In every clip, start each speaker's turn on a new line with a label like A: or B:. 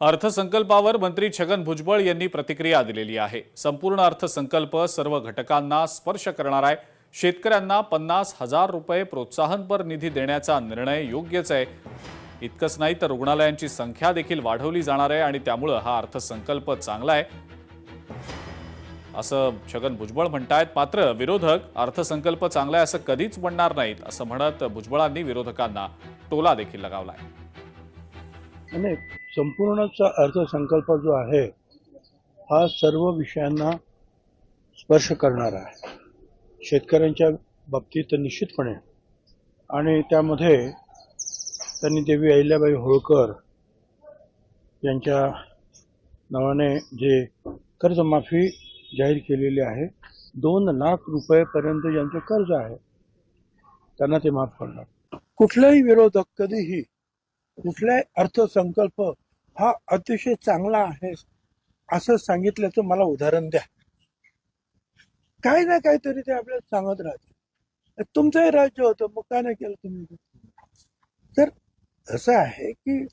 A: अर्थसंकल्पावर मंत्री छगन भुजबळ यांनी प्रतिक्रिया दिलेली आहे। संपूर्ण अर्थसंकल्प सर्व घटकांना स्पर्श करणार आहे। शेतकऱ्यांना 50,000 रुपये प्रोत्साहनपर निधी देण्याचा निर्णय योग्यच आहे। इतकंच नाही तर रुग्णालयांची संख्या देखील वाढवली जाणार आहे आणि त्यामुळे हा अर्थसंकल्प चांगला आहे असं छगन भुजबळ म्हणतायत। मात्र विरोधक अर्थसंकल्प चांगला आहे असं कधीच म्हणणार नाहीत असं म्हणत भुजबळांनी विरोधकांना टोला देखील लगावलाय।
B: आणि संपूर्णचा अर्थसंकल्प जो आहे हा सर्व विषयांना स्पर्श करणारा आहे। शेतकऱ्यांच्या बाबतीत निश्चितपणे आणि त्यामध्ये त्यांनी देवी अहिल्याबाई होळकर यांच्या नावाने जे कर्जमाफी जाहीर केलेली आहे, 2 लाख रुपयेपर्यंत ज्यांचे कर्ज आहे त्यांना ते माफ करणार। कुठलाही विरोधक कधीही कुठलाही अर्थसंकल्प हा अतिशय चांगला आहे असं सांगितल्याचं मला उदाहरण द्या। काही ना काहीतरी ते आपल्याला सांगत राहते। तुमचंही राज्य होतं, मग काय नाही केलं तुम्ही? तर असं आहे की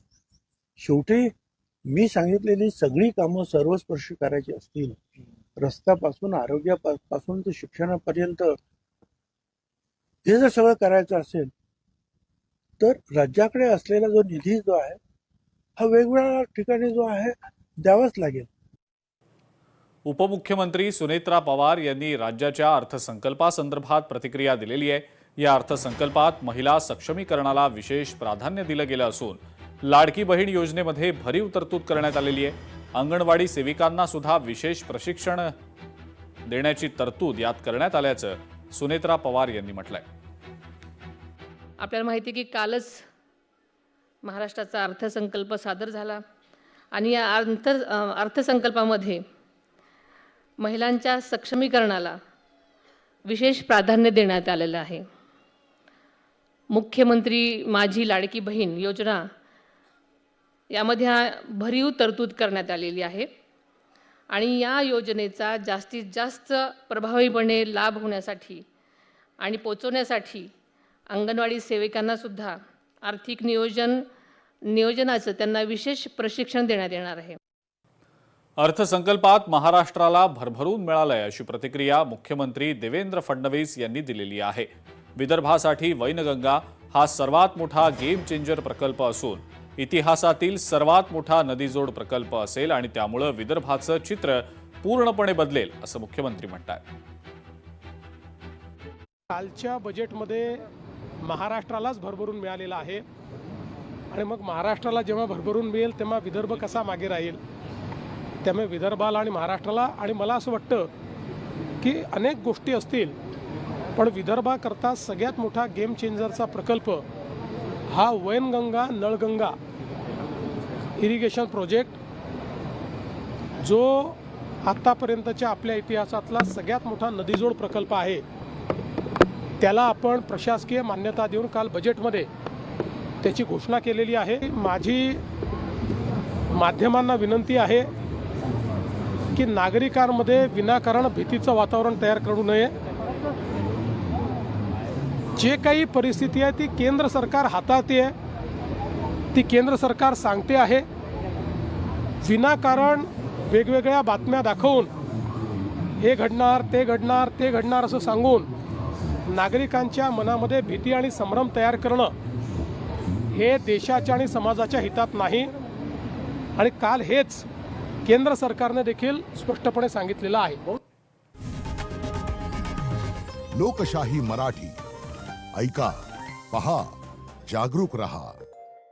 B: शेवटी मी सांगितलेली सगळी कामं सर्वस्पर्शी करायची असतील, रस्त्यापासून आरोग्यापासून ते शिक्षणापर्यंत हे जर सगळं करायचं असेल तर राज्याकडे असलेला जो निधी जो आहे हा वेगवेगळ्या ठिकाणी जो आहे द्यावाच लागेल।
A: उपमुख्यमंत्री सुनेत्रा पवार यांनी राज्याच्या अर्थसंकल्पासंदर्भात प्रतिक्रिया दिलेली आहे। या अर्थसंकल्पात महिला सक्षमीकरणाला विशेष प्राधान्य दिलं गेलं असून लाडकी बहीण योजनेमध्ये भरीव तरतूद करण्यात आलेली आहे। अंगणवाडी सेविकांना सुद्धा विशेष प्रशिक्षण देण्याची तरतूद यात करण्यात आल्याचं सुनेत्रा पवार यांनी म्हटलंय।
C: आपल्याला माहिती आहे की कालच महाराष्ट्राचा अर्थसंकल्प सादर झाला आणि या अर्थसंकल्पामध्ये महिलांच्या सक्षमीकरणाला विशेष प्राधान्य देण्यात आलेलं आहे। मुख्यमंत्री माझी लाडकी बहीण योजना यामध्ये भरीव तरतूद करण्यात आलेली आहे आणि या योजनेचा जास्तीत जास्त प्रभावीपणे लाभ होण्यासाठी आणि पोहोचवण्यासाठी अंगणवाडी सेविकांना सुद्धा आर्थिक नियोजनाचं त्यांना विशेष प्रशिक्षण देण्यात येणार आहे।
A: अर्थसंकल्पात महाराष्ट्राला भरभरून मिळालंय अशी प्रतिक्रिया मुख्यमंत्री देवेंद्र फडणवीस यांनी दिलेली आहे। विदर्भासाठी वैनगंगा हा सर्वात मोठा गेम चेंजर प्रकल्प असून इतिहासातील सर्वात मोठा नदीजोड प्रकल्प असेल आणि त्यामुळे विदर्भाचं चित्र पूर्णपणे बदलेल असं मुख्यमंत्री म्हणतात।
D: कालच्या बजेटमध्ये महाराष्ट्रालाच भरभरून मिळालेला आहे आणि मग महाराष्ट्राला जेव्हा भरभरून मिळेल तेव्हा विदर्भ कसा मागे राहील? त्यामुळे विदर्भाला आणि महाराष्ट्राला आणि मला असं वाटतं की अनेक गोष्टी असतील पण विदर्भाकरता सगळ्यात मोठा गेम चेंजरचा प्रकल्प हा वैनगंगा नळगंगा इरिगेशन प्रोजेक्ट, जो आतापर्यंतच्या आपल्या इतिहासातला सगळ्यात मोठा नदीजोड प्रकल्प आहे, त्याला आपण प्रशासकीय मान्यता देऊन काल बजेटमध्ये त्याची घोषणा केलेली आहे। माझी माध्यमांना विनंती आहे की नागरिकांमध्ये विनाकारण भीतीचं वातावरण तयार करू नये। जे काही परिस्थिती आहे ती केंद्र सरकार हाताळते, ती केंद्र सरकार सांगते आहे। विनाकारण वेगवेगळ्या बातम्या दाखवून हे घडणार ते घडणार ते घडणार असं सांगून नागरिकांच्या मनामध्ये भीती आणि संभ्रम तयार करणं हे देशाच्या आणि समाजाच्या हितात नाही आणि काल हेच केंद्र सरकारने देखील स्पष्टपणे सांगितलेलं आहे।
E: लोकशाही मराठी ऐका, पहा, जागरूक रहा।